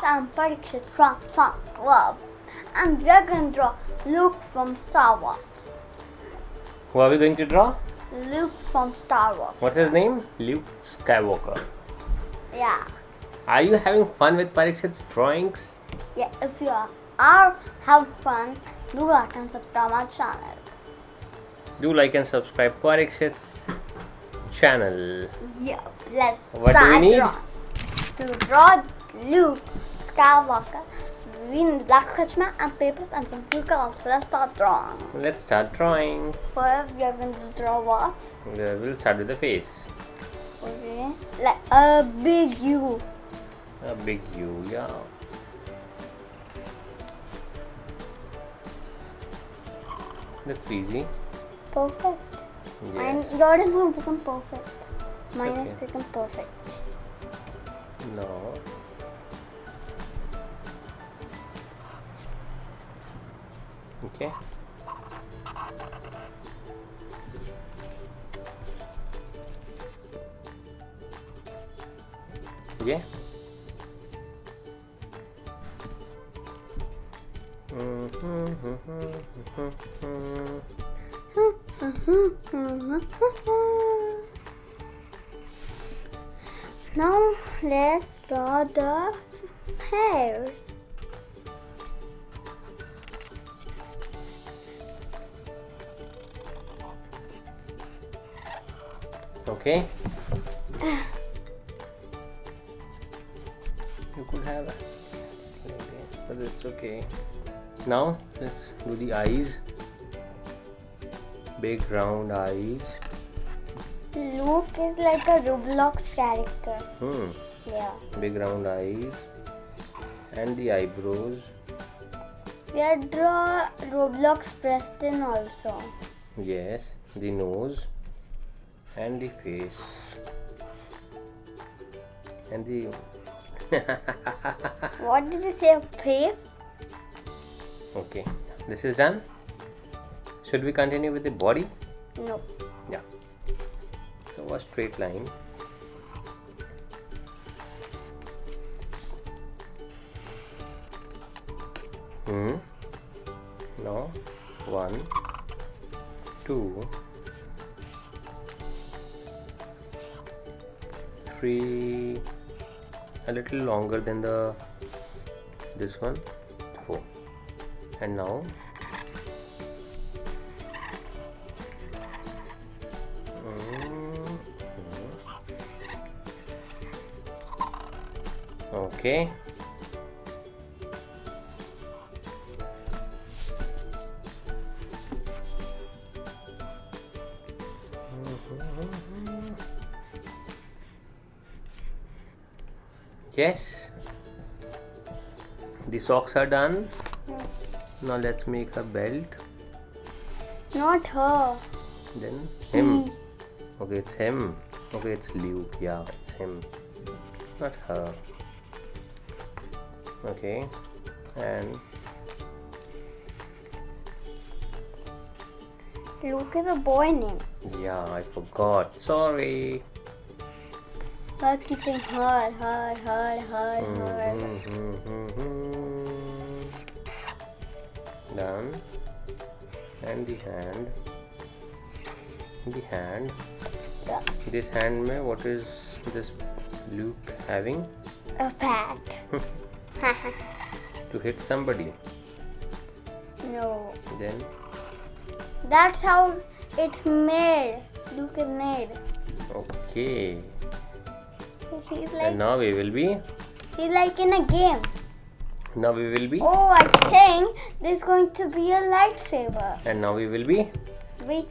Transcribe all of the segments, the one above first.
I'm Parikshit from Fun Club, and we are going to draw Luke from Star Wars. Who are we going to draw? Luke from Star Wars. What's his name? Luke Skywalker. Yeah. Are you having fun with Parikshit's drawings? Yeah, if you are having fun, do like and subscribe my channel. Do like and subscribe Parikshit's channel. Yeah, let's What start do we need? drawing. To draw Luke Skywalker, we need black sketchman and papers and some food colors. Let's start drawing. Let's start drawing. First, we are going to draw what? We'll start with the face. Okay, like a big U. A big U, yeah. That's easy. Perfect. Mine, Yes. yours is not become perfect. Mine has okay. become perfect. No. Okay. Yeah. Now let's draw the hairs. Okay. You could have but it's okay. Now let's do the eyes. Big round eyes. Luke is like a Roblox character. Yeah. Big round eyes. And the eyebrows. We are draw Roblox Preston also. Yes. The nose. And the face. And the What did you say? Face? okay. This is done. Should we continue with the body? No. Yeah. So a straight line. No. 1, 2, 3. A little longer than this one. 4. And now okay. Yes. The socks are done. Now let's make a belt. Not her. Then him. Okay, it's him. Okay, it's Luke. Yeah, it's him. Not her. Okay. And Luke is a boy name. yeah, I forgot. Sorry. Her keeping her. Done. And the hand. Yeah. This hand mein, what is this Luke having? A bat. To hit somebody. No. Then That's how it's made. Luke is made. okay. He's And now we will be. he's like in a game. Now we will be. Oh, I think there's going to be a lightsaber. And now we will be Wait.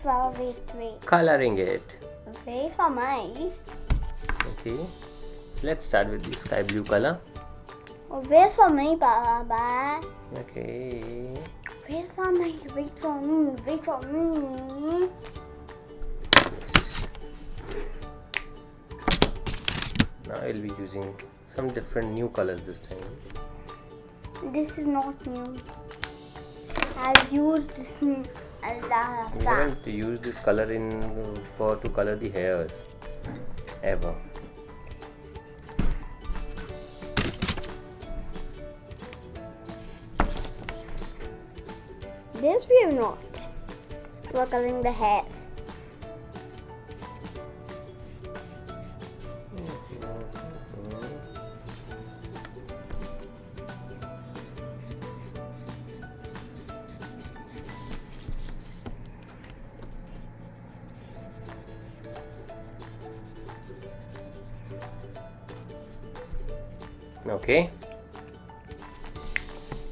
coloring it. Wait for me. Okay. Let's start with the sky blue color. Oh, wait for me, Baba. Okay. Wait for me. Now I'll be using some different new colors this time. This is not new. I've used this We haven't used this color to color the hairs ever. This we have not. We're coloring the hair. Okay.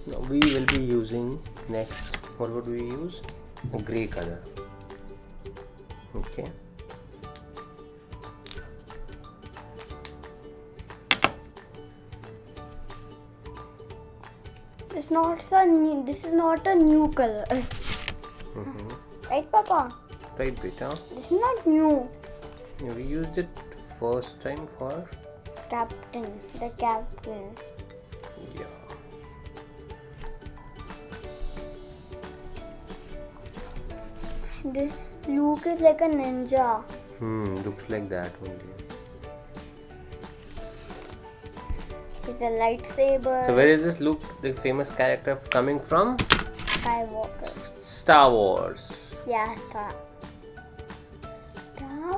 Now we will be using next. What would we use? A grey color. Okay. This is not a new color. Right, Papa? Right, beta. This is not new. We used it first time for. The captain. Yeah. This Luke is like a ninja. Looks like that only. With a lightsaber. So where is this Luke, the famous character, coming from? Skywalker. Star Wars. Yeah, Star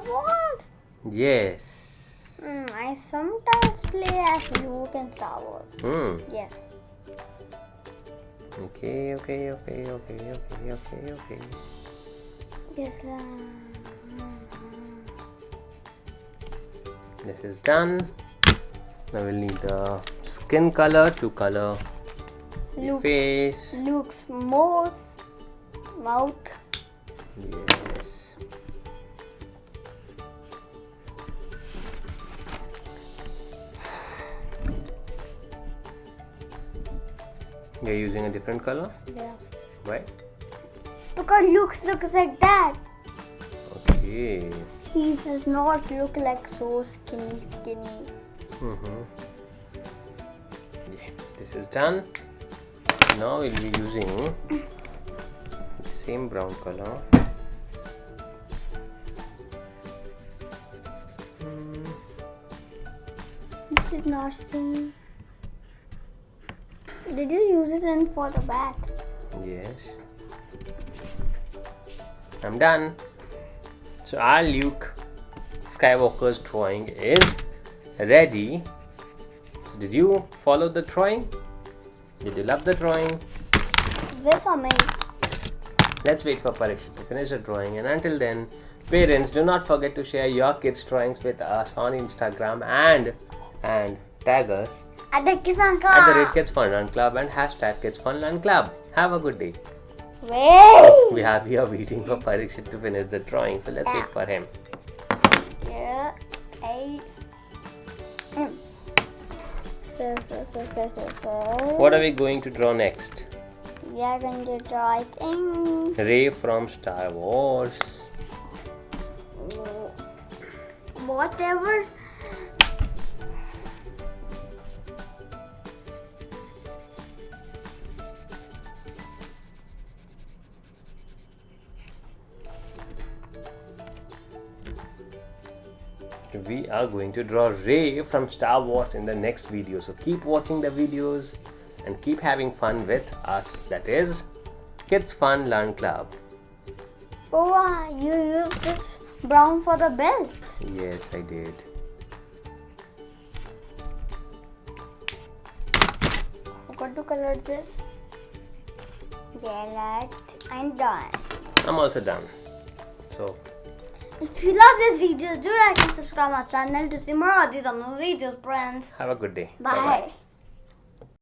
Wars? Yes. I sometimes play as Luke in Star Wars. Yes. Okay. Yes. This is done. Now we'll need the skin color to color the face. Luke's mouth. Yes. You're using a different color? Yeah. Why? Because Luke looks like that. Okay. He does not look like so skinny. Yeah, this is done. Now we'll be using the same brown color. This is not same. Did you use it in for the bat? Yes. I'm done. So our Luke Skywalker's drawing is ready. So did you follow the drawing? Did you love the drawing? This for me. Let's wait for Parikshit to finish the drawing, and until then, parents, do not forget to share your kids' drawings with us on Instagram and tag us At the Kids Fun Club. at the Red Kids Fun Run Club and hashtag Kids Fun Run Club. Have a good day. Wait. We are waiting for Parikshit to finish the drawing, so let's wait for him. Yeah. 8. So. What are we going to draw next? We are going to draw it in. Rey from Star Wars. Whatever. We are going to draw Rey from Star Wars in the next video. So keep watching the videos and keep having fun with us. That is Kids Fun Learn Club. Oh, you used this brown for the belt. Yes, I did. Forgot to color this. Get it. I'm done. I'm also done. So If you love this video, do like and subscribe our channel to see more of these videos, friends. have a good day. Bye.